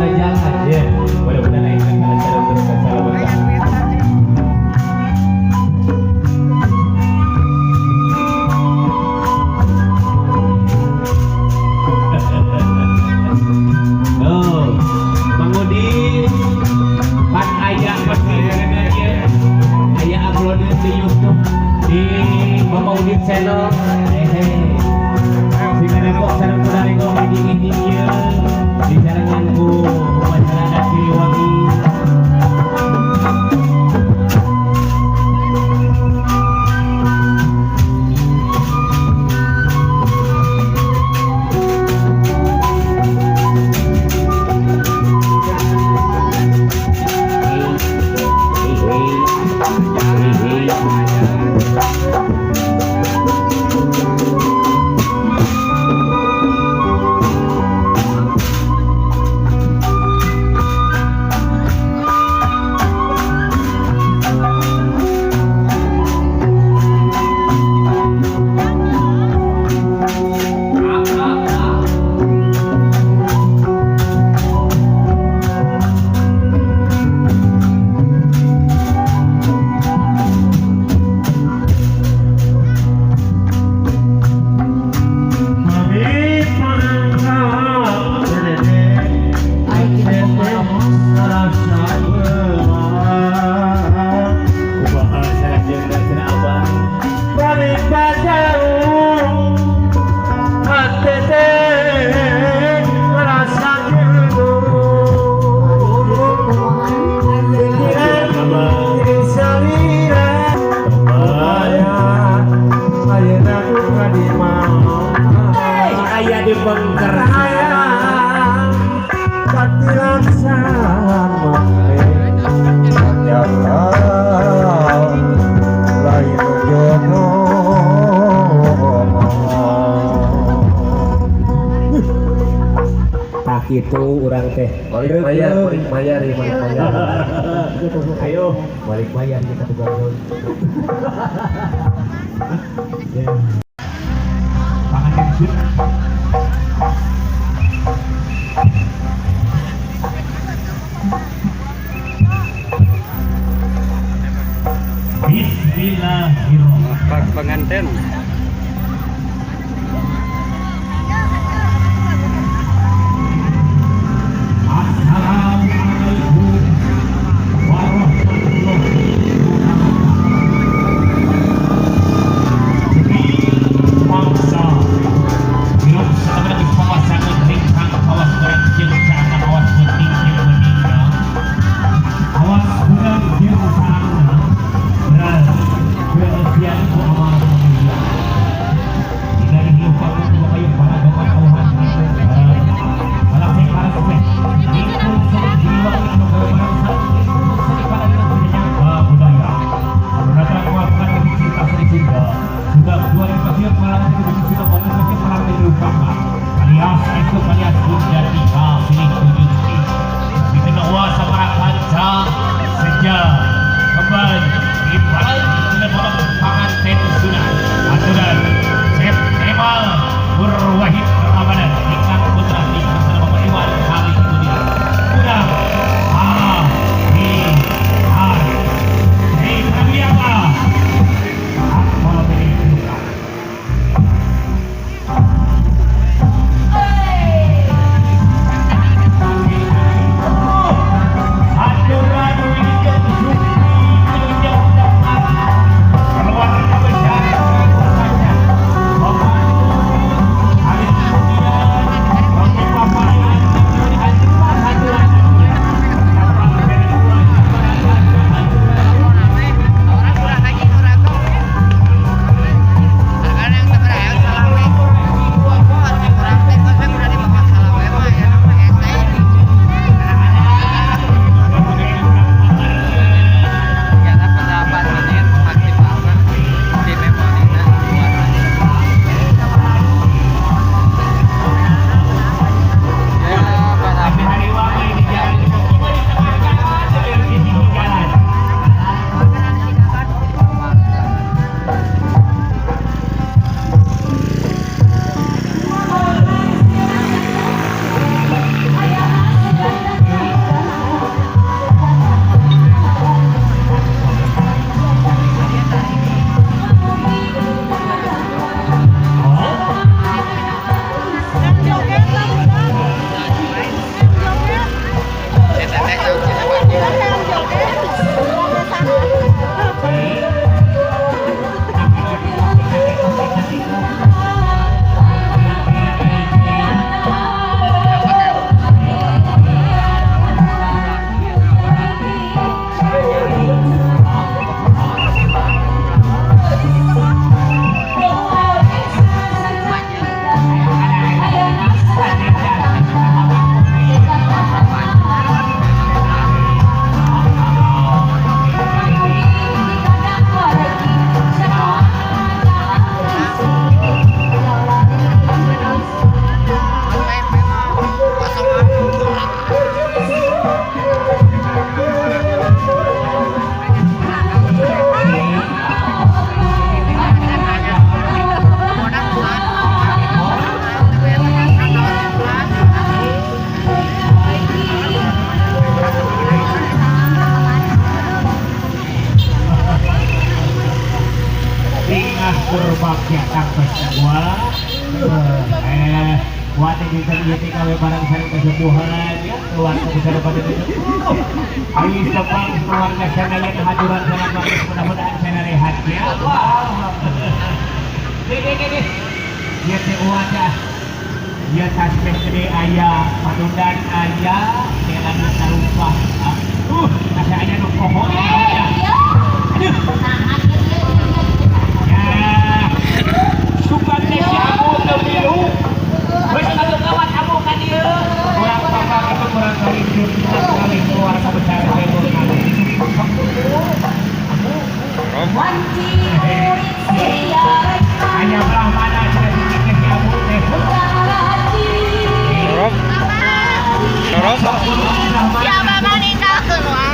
pengguna jalan ya. Mudah-mudahan lain akan lancar untuk acara berkah. Oh, mengudi pan ayah pasti ya. Ayah upload di YouTube di Bapak Udin channel. Sehingga nepok sarang kudari ngomong ini ya. Di jalananku masyarakat Siliwangi. Itu orang teh balik bayar ayo balik bayar kita juga pangan yang Bismillahirrahmanirrahim. Pengantin Assalamualaikum warahmatullahi wabarakatuh. Mangsa belum sebenarnya pawasan ringkang awas berang jengkang awas bertinggi meninggal awas berang jengkang berat keasian amal kampus gua. Buat yang bisa diisi kawin barang sering kesembuhan ya keluar besar pada itu. Ayo sebab keluarga sana yang hadiran sana bagus mudah-mudahan sana rehat ya. Gede. Dia seuaca. Dia tasbih gede ayah, patundan ayah, dia lagi tarumpah. Asa ayah nu pohon ya. Aduh. Ya. Suka si aku terbiru. Wes kalau kawan kamu kan dia. Kurang papa itu kurang kali kali keluarga besar itu kali. Hanya belah mana sudah dikit si abu teh. Siapa meninggal keluar?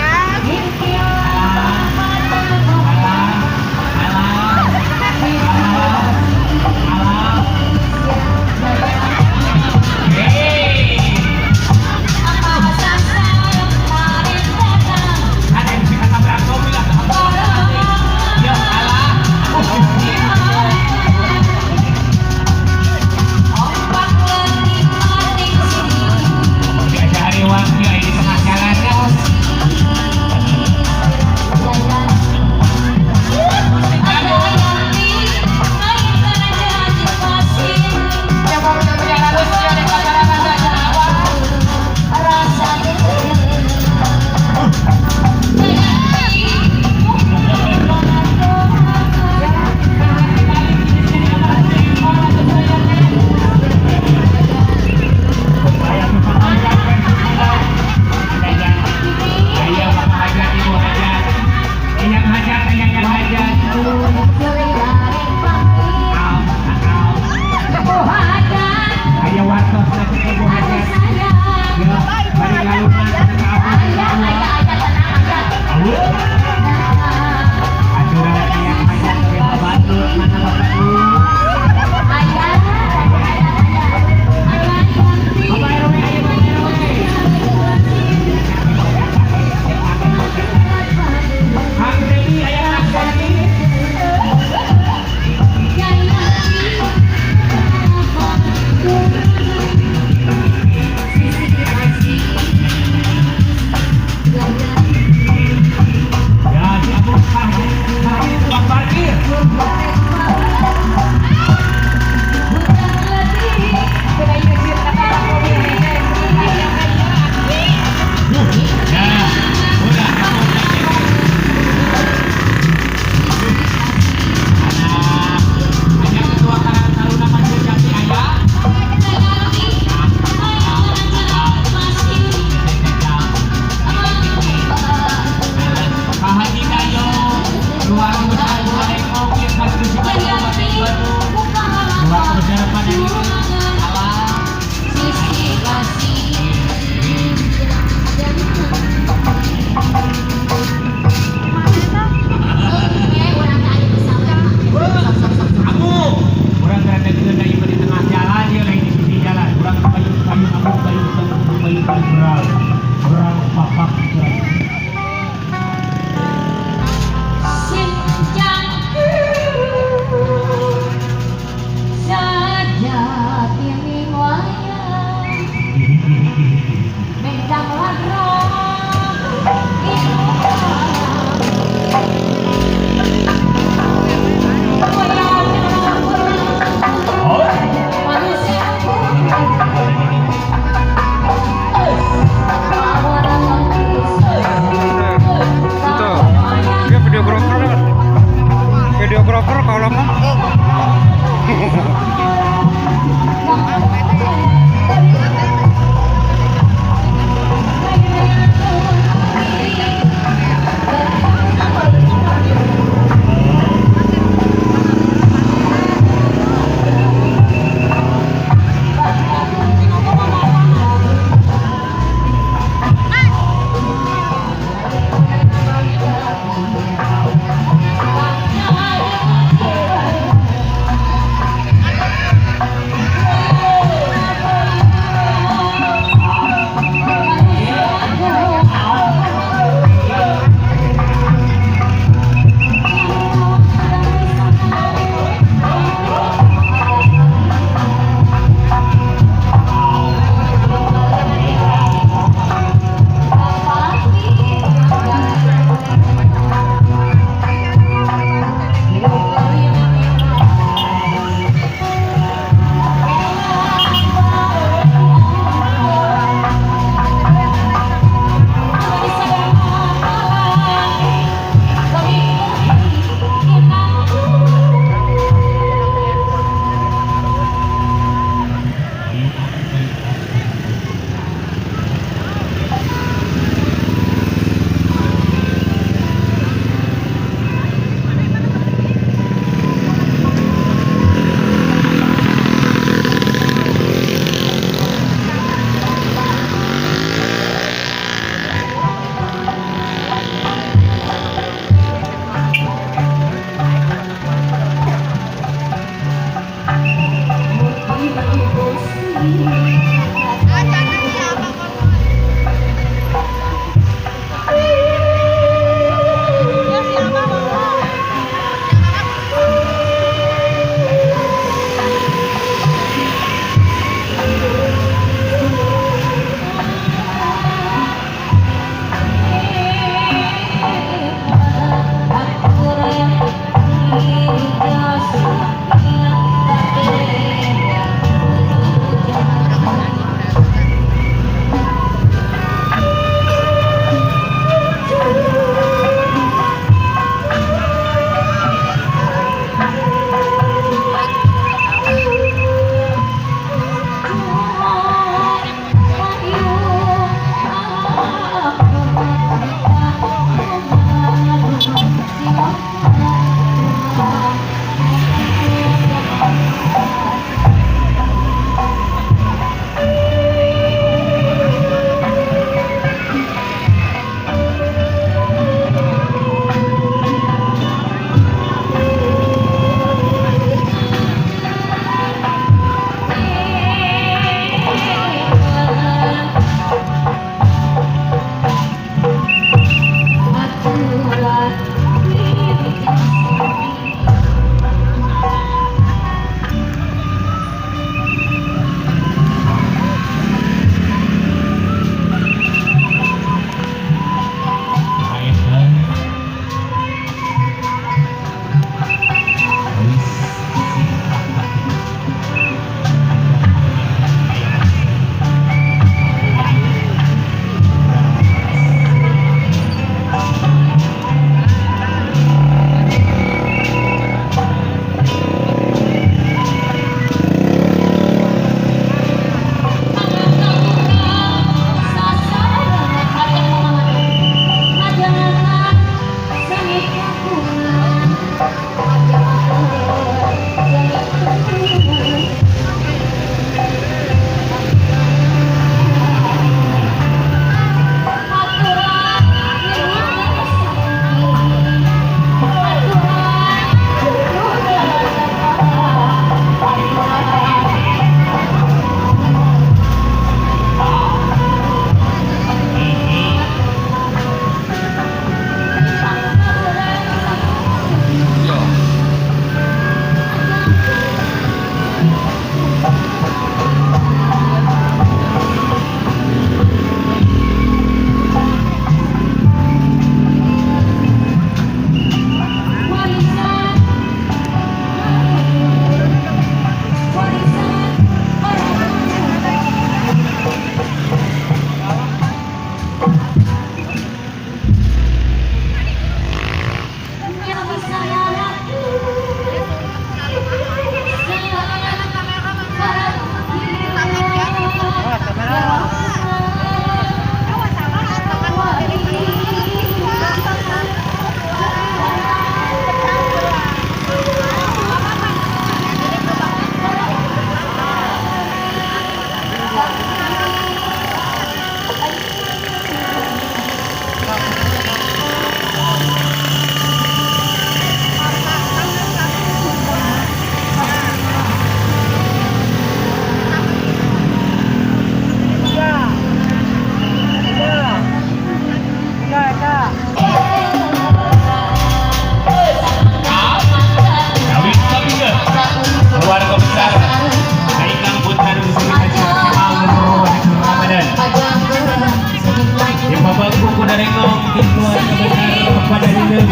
Bapak Kuku dari Ngong keluarga besar kepada Lilin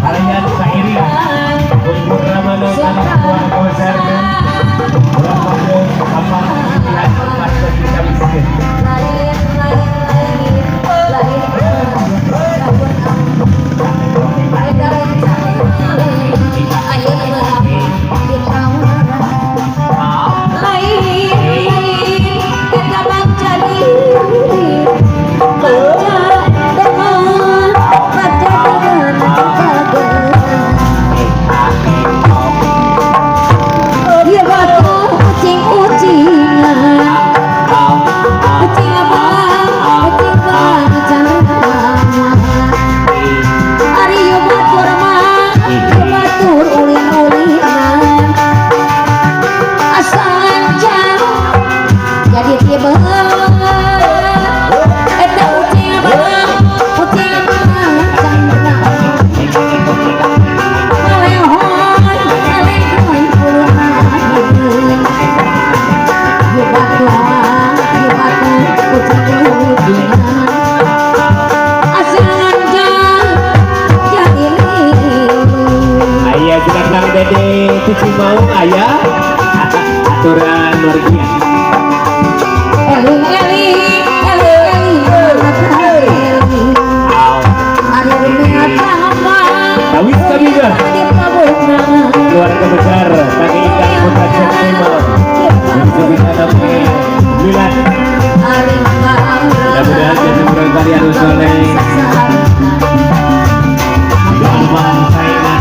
kalian seiring Kumpul Ramadan anak keluarga besar Ramadan apa pilihan tempat kita miskin Cici mau ayah aturan Norgia Tawis Kabiga keluarga besar Kaki Ikan Putra Cendema disebut namanya Milan mudah-mudahan jadi berkali harus soleh doa saingan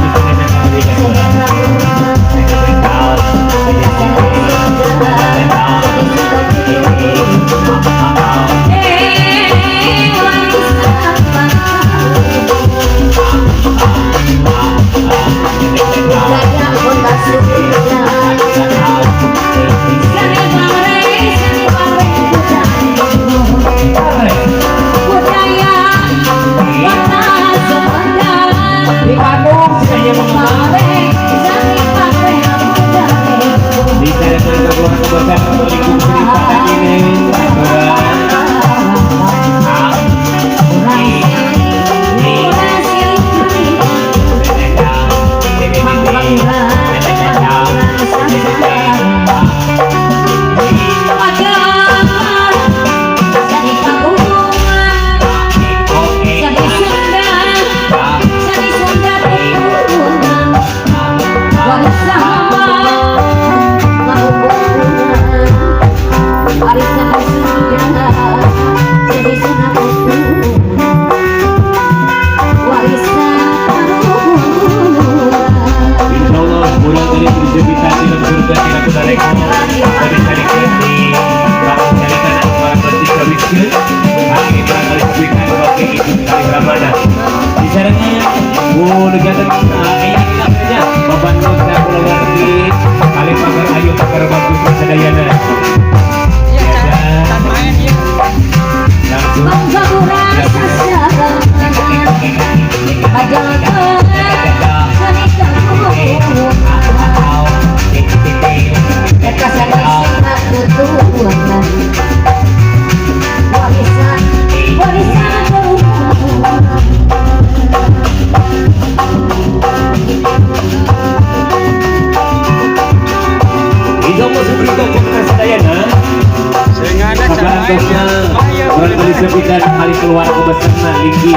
di Sepitan kali keluar ke besar linggi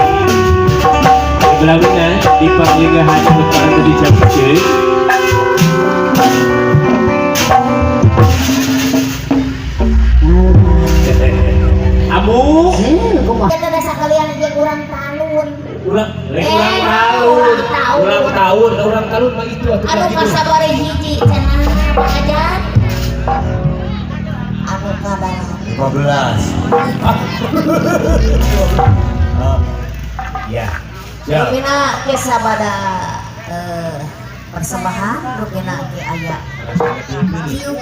belawina di panglingahan untuk para terdicat kecil Amu ada sekalian dia kurang tahun ulang tahun mah itu anu pasabari hiji cenah pengajar anu kabar 15 ya rupina ke sabada persembahan rupina ke aya tiup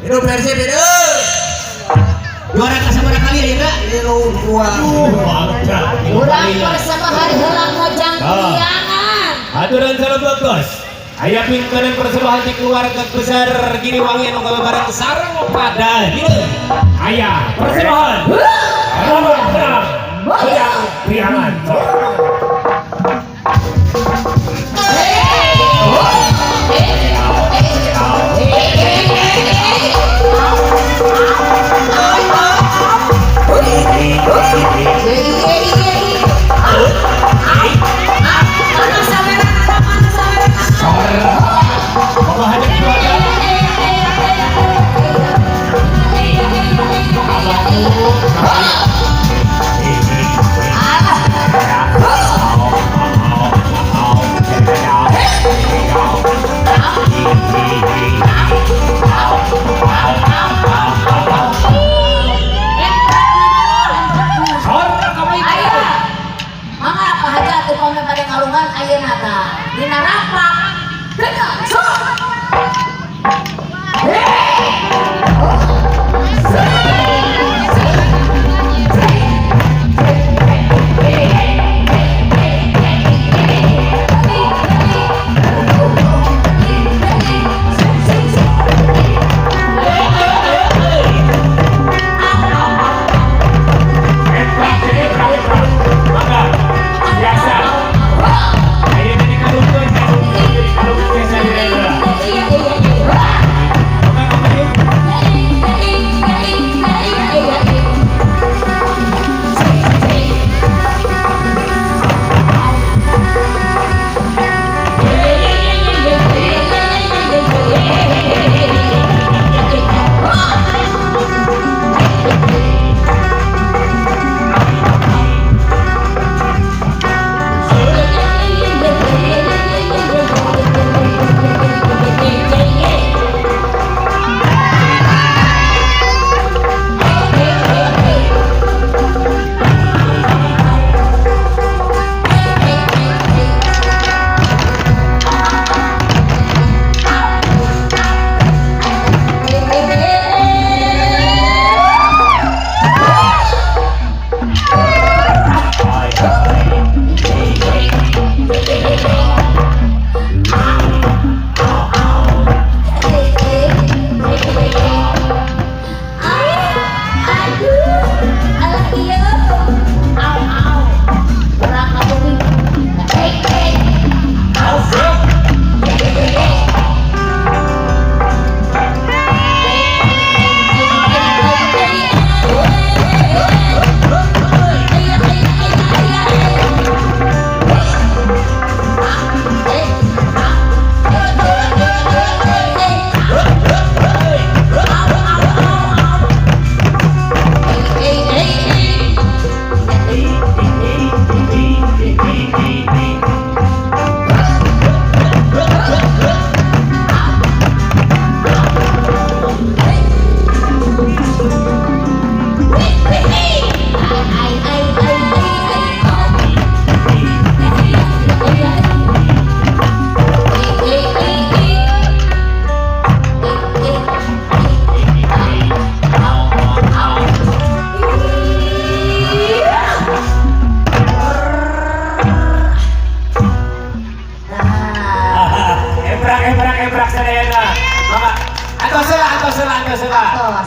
hidup versi hidup juara kasabara kali ya enggak hidup urang persembahan heula ngojang kiangan aturan salah bagus Aya pimpinan persembahan di keluarga besar Giliwangi anu barang sareng pada hideung. Aya persembahan. Rambang perang. Yang priangan.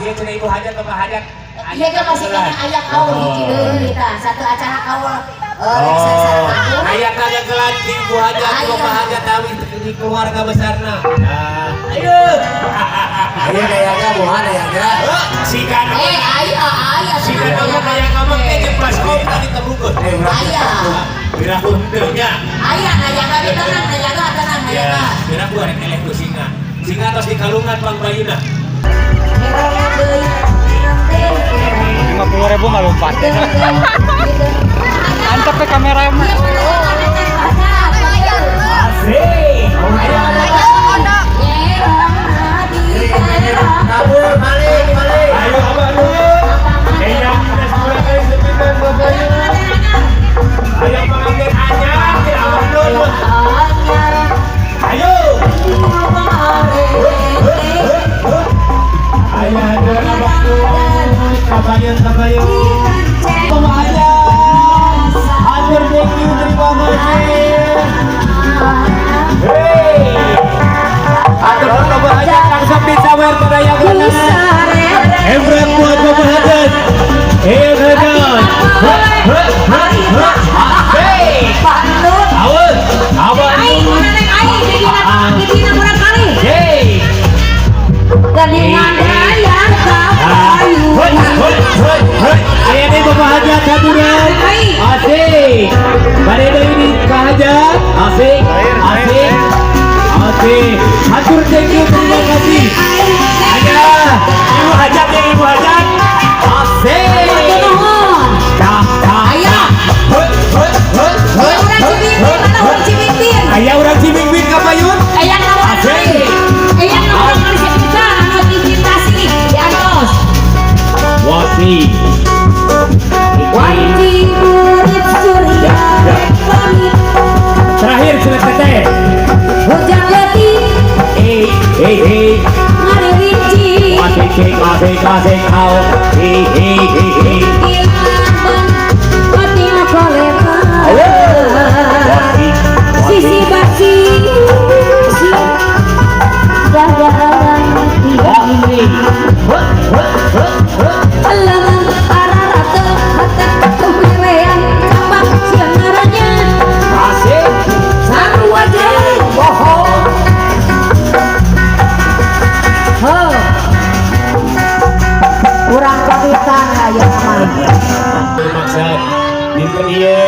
Dia cina ibu hajat bapak hajat. Iya kan masih kena ayak kau di Cideun kita satu acara kau Ayak aja gelat di ibu hajat bapak hajat tawi di keluarga besarna. Ayo. Ayo kayaknya buhan ayahnya. Sikan. ayah Sikan kamu kayak kamu kayak pas kau tadi terbungkus. ayah Bira hundenya. ayah kami tenang ayah Bira gua rek eleh ku singa. Singa tos di kalungan Bang Bayuna. 50.000 mah lompat. Antep ke kamera mah. Asik. Kabur balik. Ayo abang lu. Eyang kita sepuluh kali sepitan Bapak Bayuna. Ayo panggil Anyang ke abang lu. Ayo. Ayo ada abang lu. Kabayan. Pemaya. Hadir thank you terima kasih. Hey. Iya betul. Asik. Pandut. Awas. Awas. Aing mana neng aing gigina kurang kali. Yeay. Geningan raya kapayu. Ayah ini bahagia saturan. Asik. Pada ini bahagia. Asik. Asik. Asik. Hatur thank you, terima kasih. Ayah. Ibu hajat ya ibu hajat. Asik. Ayah. Ayah orang Cimimpin kapayun. Ayah nawan Asik. Ayah nawan manusia kita anu diintasi di antos. Wasi. Wanci murid surya pamit Terakhir sudah teteh. hujan letih mari rinci Asik kau. ilaban patina kolema sisi basi si gagalan hati alaman ararata hati kemerean capak siang naranya Asik. saru aja bohong kurang kapitan ayo mah Maksud dinten ieu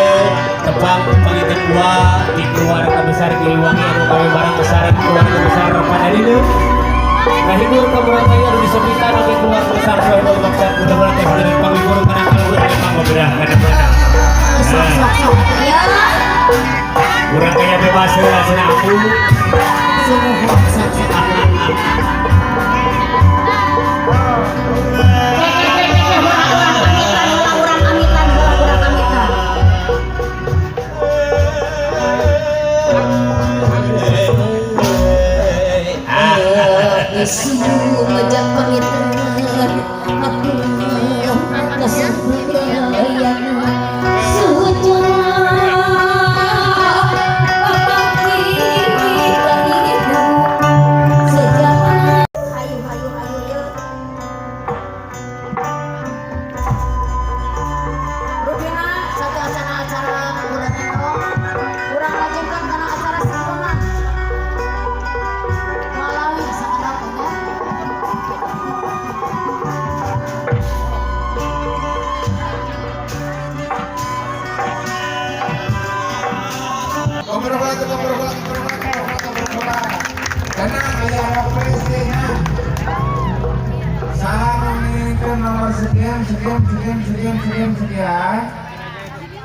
tepang pangitan dua di keluarga besar Giliwangi anu gawe barang besar di keluarga besar pada dinu. Ngahibur kaburantai anu disepikan oge keluarga besar Soebul Maksud mudah-mudahan teh jadi panghibur kana kaleueur emang beberapa kadang-kadang. sok ya Urang kaya bebas heula cenah aku. sumuhun sok orang amitan isu mejak pangitan aku kesebayang sejak Karena ayah presiden salah menginginkan nomor sekian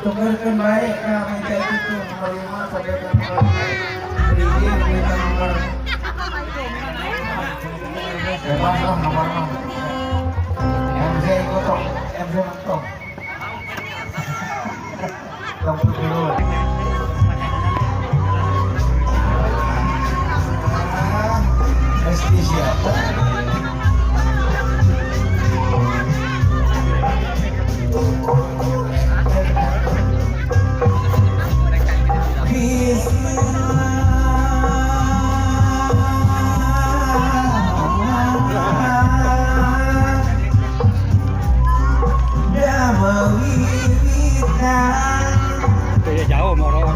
tukarkan baik minta itu nomor 5 sampai nomor 3 minta nomor bebas lah nomor 6 MC ikut tong MC mentong tong dulu mesti siapa Jauh moro.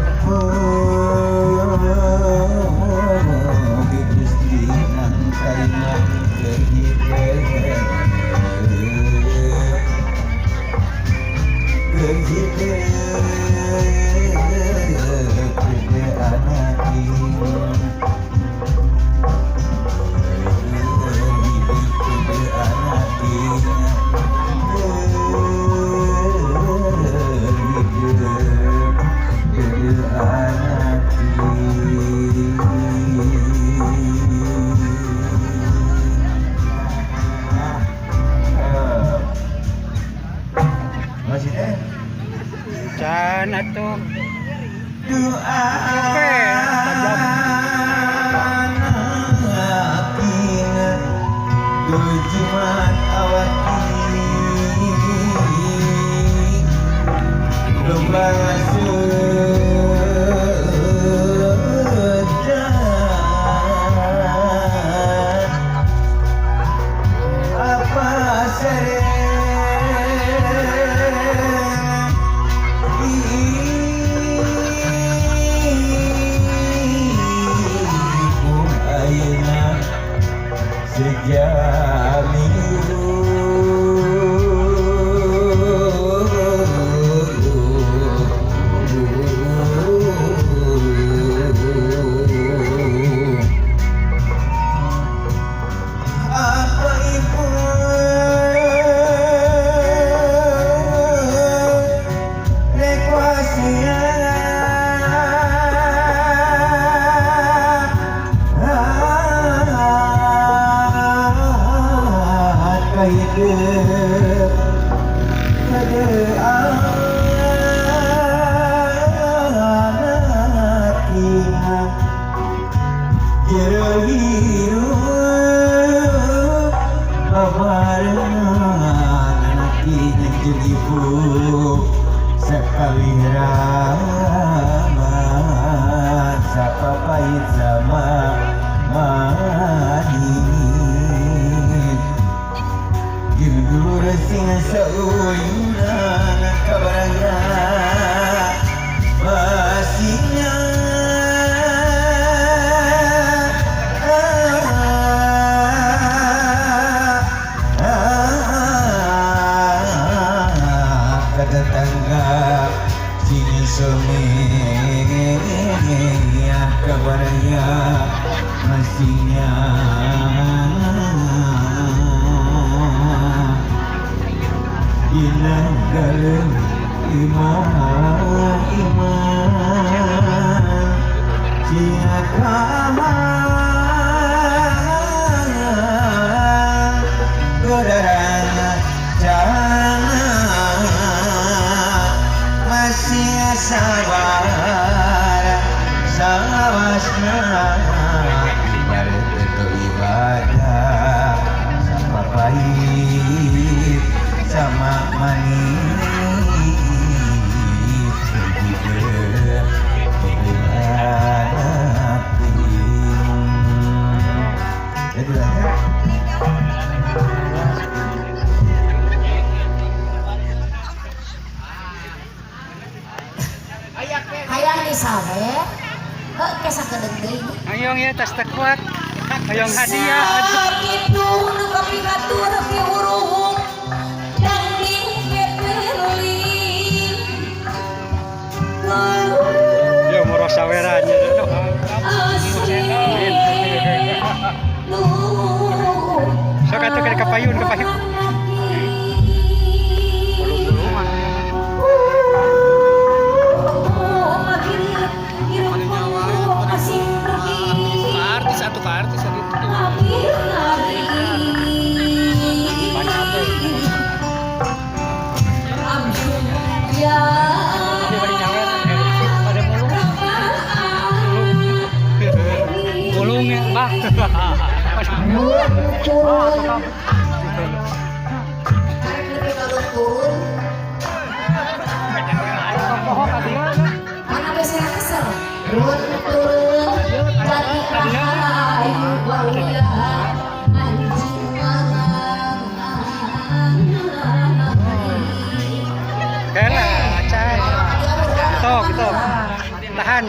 Can atuh doa tujuan awaki domba apa sere jeung ibu sekali ramah sapapait sama manis Judul sing sauyunan kabaraya Masihnya Kadatangga sini semuanya kabaraya masihnya Inang galeng iman siakaman godarana jangan masih sabar sawasna ibarat ibadah sama baik sama manis begitu hayang di sawe kesa kedeng Hayong ya tas takwat. Hayong hadiah. itu nu kapigatur pi uruhung dan dipepeli Yo moro sawerannya no. So kato kay kapayun. Artis gitu. Mulung ya, Bah. Mana biasanya kesel? Turun jadi ayu baunya anjing Kela, acai. Gitu. Tahan.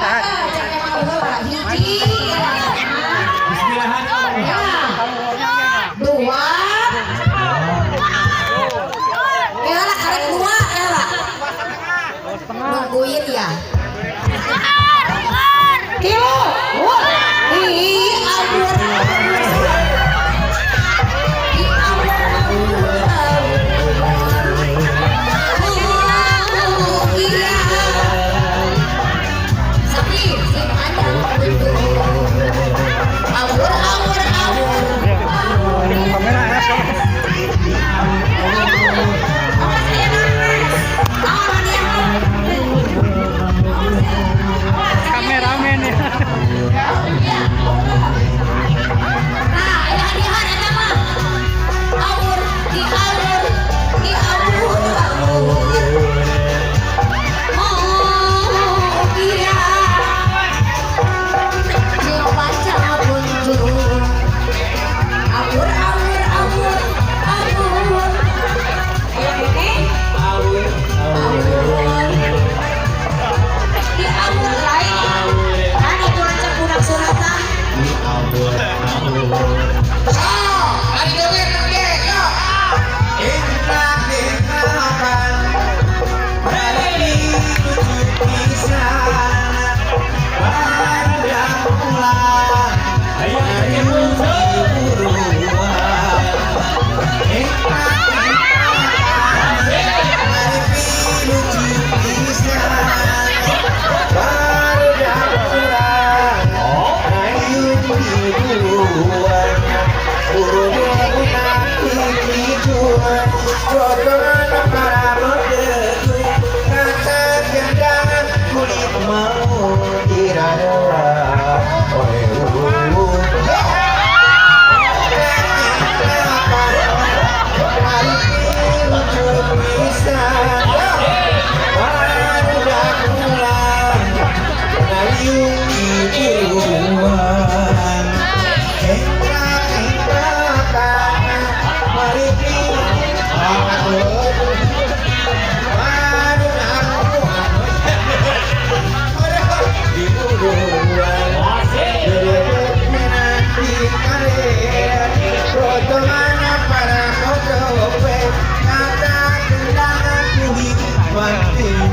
Dua. Ela karek dua, Ela. Nungguin ya. Kilo. Ih, aduh. Sapi, sing ada.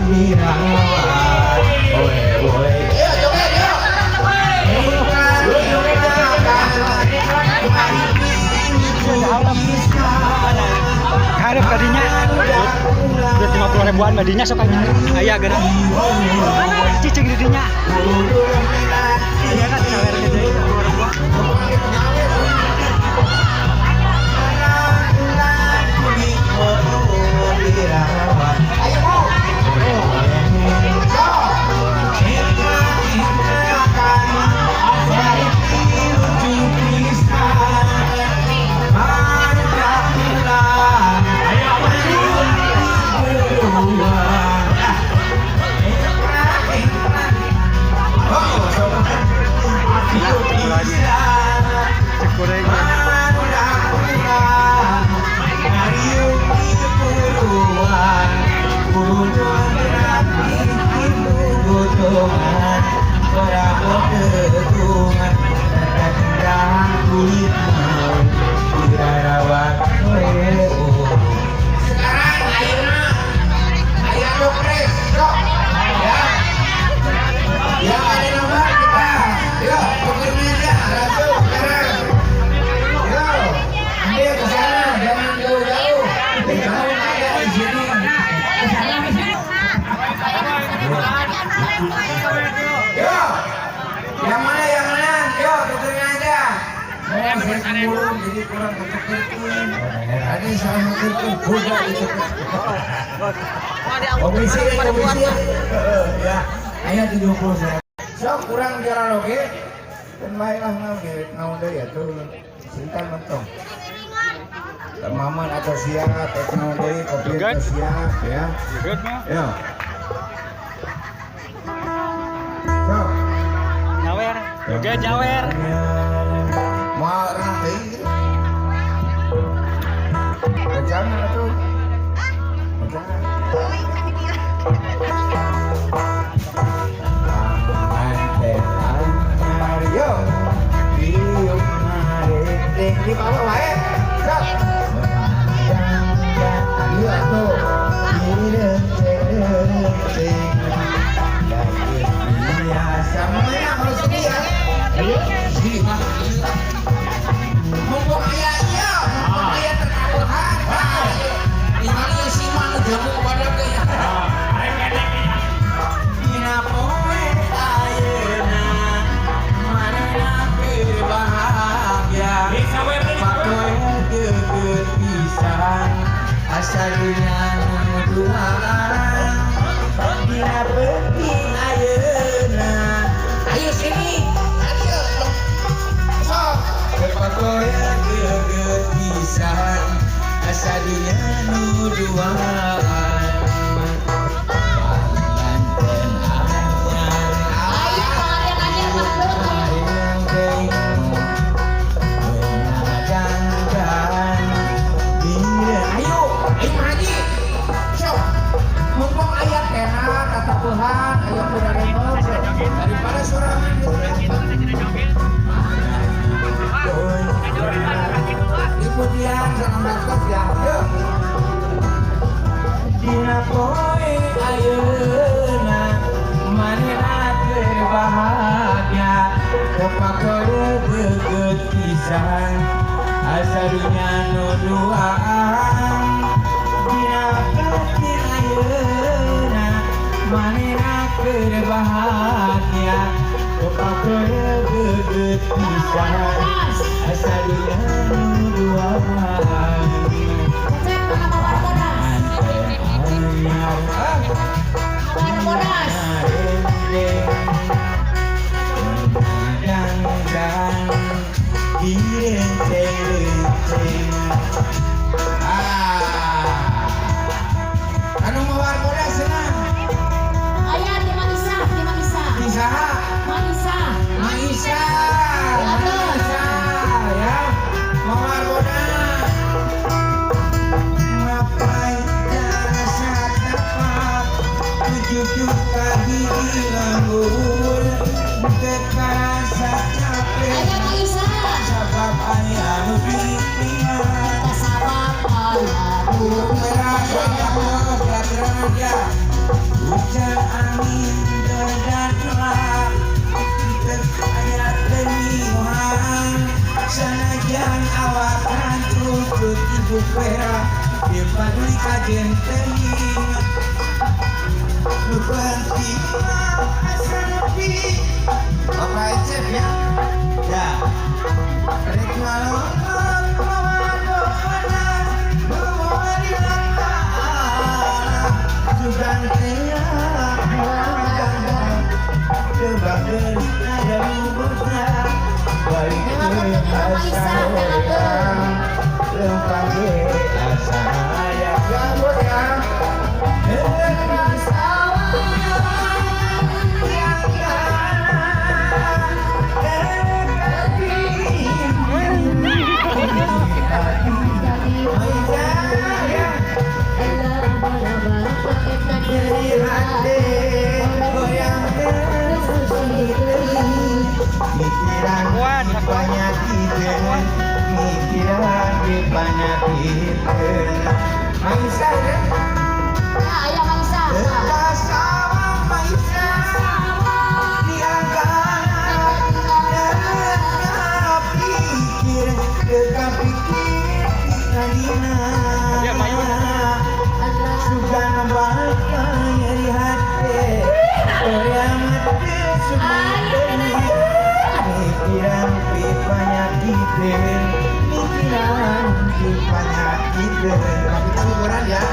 dirawat. Oe. Ayo joget yuk. Harap tadinya 50 ribuan tadinya sok aja ayah gerak cicing didinya iya kan sawernya deh 50 ribuan jadi kurang kecepatan. Ada salah satu budak itu. Komisi. Ya, ayat 70 saya. So kurang jalan oke. Dan baiklah naon deui atuh. Sintan mentong. Temaman atau siap, naon deui kopi atau siap ya. Ya. So. nyawer joget nyawer Mau renang deui. Jangan atuh. Jangan. Yo, diuk ngareng di bawah wae. Sok. Ayo atuh. Semuanya harus sedia. Ayo, sini Pak. Mumpung ayahnya, mumpung ayah terkabuhan. Di mana si mana jamu pada kaya. Dina poe ayeuna manehna berbahagia. Pakoe geget pisan asa dunya nu duaan. Dina penting ayeuna. Ayo sini. Ayo. Sok. Pakoe geget pisan asa dunya nu duaan. Tuhan, ayo kuda remok daripada sorangan kemudian jangan berkot ya yuk dina poe ayeuna manehna berbahagia kepakoe geget pisan asa dunya nu duaan dina penting ayeuna manehna berbahagia kepakoe geget pisan asa dunya nu duaan anu mawar bodas senang Ayah di Manisa Isaha Manisa Maisa ya mawar bodas ngapain rasa tepat tujuh kali nganggur terasa capek Ayah Manisa sabab ayah nu pikiran Kasabab Allah merasa berat aja hujan angin berdatang aya keniuhan sanajan awak rantut ibu pera dipaduli kajen teuing nu penting asa nepi Bapak Ecep ya rek ngalongok mawadona nuhun dilaktaana sugan teh tebak deui ada luberna balik teu asa hoream lempang ge asa aya gabut ya mikiran panyakiteun mikiran panyakiteun Maisa ya Aya Maisa. sawang Maisa dianggana pikir teka pikir kadina Ya, Mayu. sugan baka nyeri hati yang hati semua mikiran panyakiteun mikiran panyakiteun kuburan ya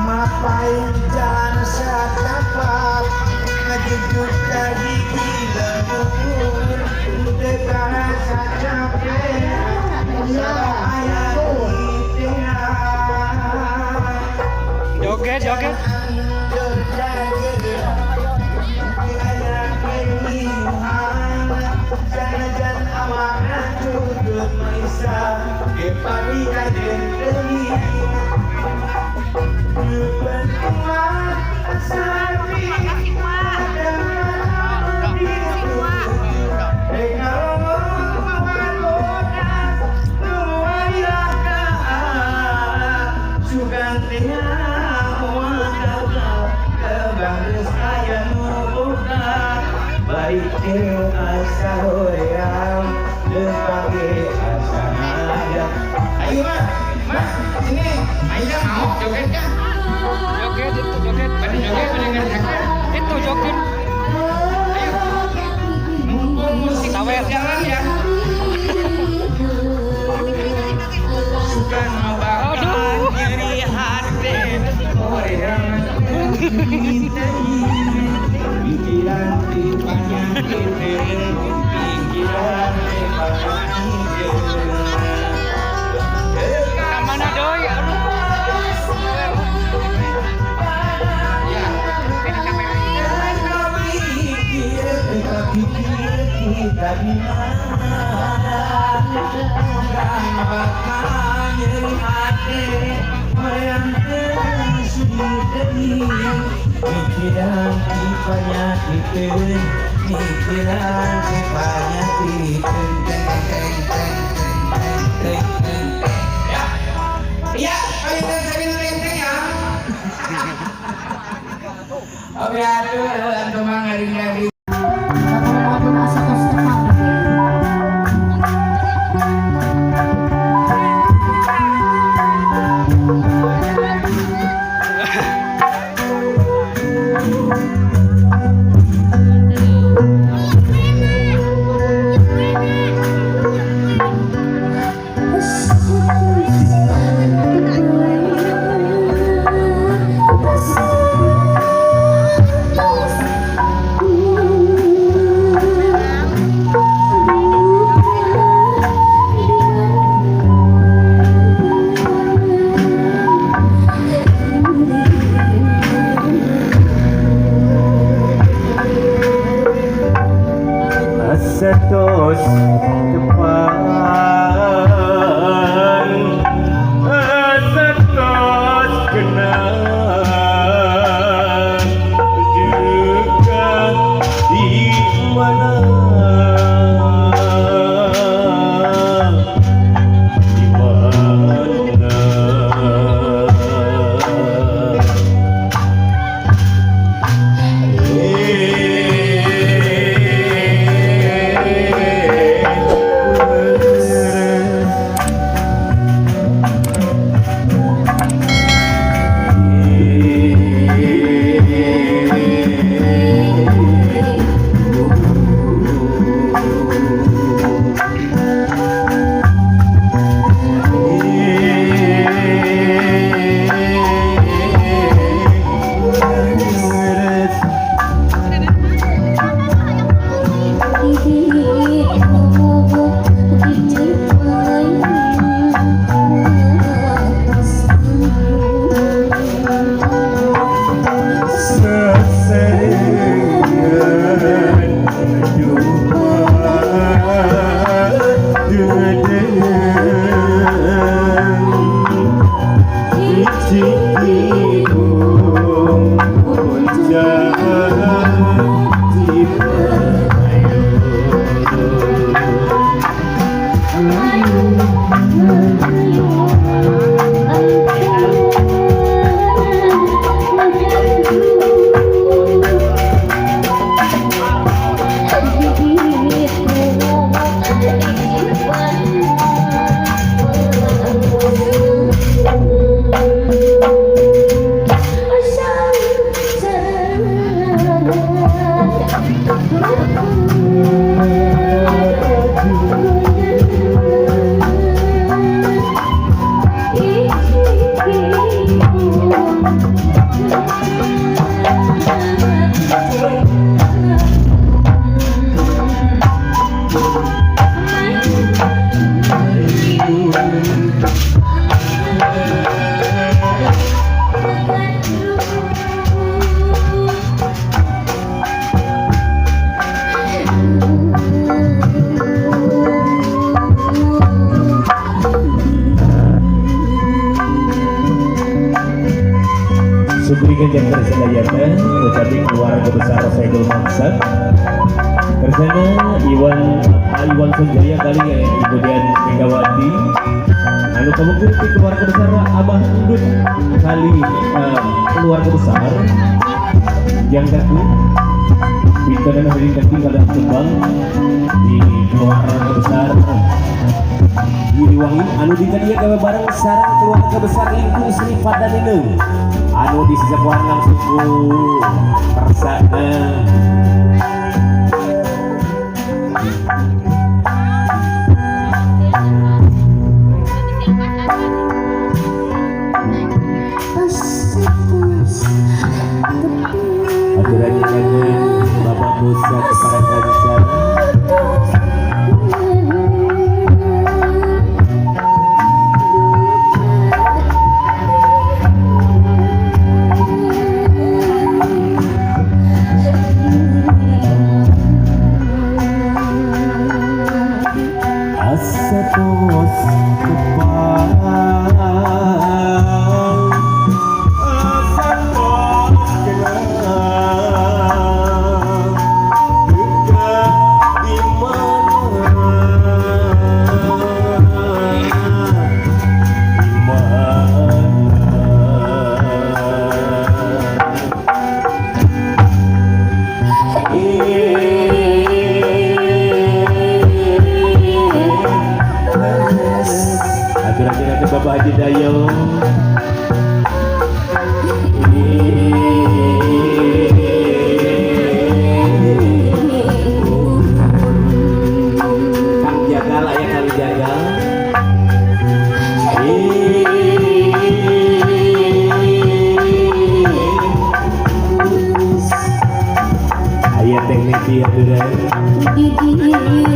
mapain jalan satapak ngejujut ka gigi lembur dekana capek aya Joget, joget. Sanajan awak rantut Maisa dipami kajen teuing nu penting mah asa nepi rek ngalongok mawadona nuhun dilaktaana sugan teh tebang geus aya nu buka balik teu asa hoream lempang ge asa aya ayo mah sini Aida mau joget kan Joget itu joget. pada joget pada ngerjakan Itu joget. mumpung musik Sawer. jalan ya sukan mabakan nyeri hati hoream pikiran di panyakiteun pikiran di panyakiteun Kamana deui? pikir kita dimana bukan bakal nyeri hati yang tersedih teuing mikiran di panyakiteun mikiran di panyakiteun ya kalian sakit renteng ya oke aduh antum ngari-ngari Aku masa customer. Terima Sugri Genjang Tersedayana ucapin keluarga besar Saiful Maksad Kersana Iwan Sunjaya kali ya kemudian Megawati anu kamu keluarga besar Abah Endut kali keluarga besar yang kaku Pintu dan hadirin kaki kada kembang di keluarga besar Giliwangi anu dikadia gawe bareng sarang keluarga besar Lingkung Sri Padanineng anu disesakuan langsung ku persana aturannya kangen Bapak Musa kepada Kansa Asatos kepang Asatos kenang Dekat di Atur-atur Bapak Haji Dayo Kang Jagal, ayah Kang Jagal ayah teknik dia tuh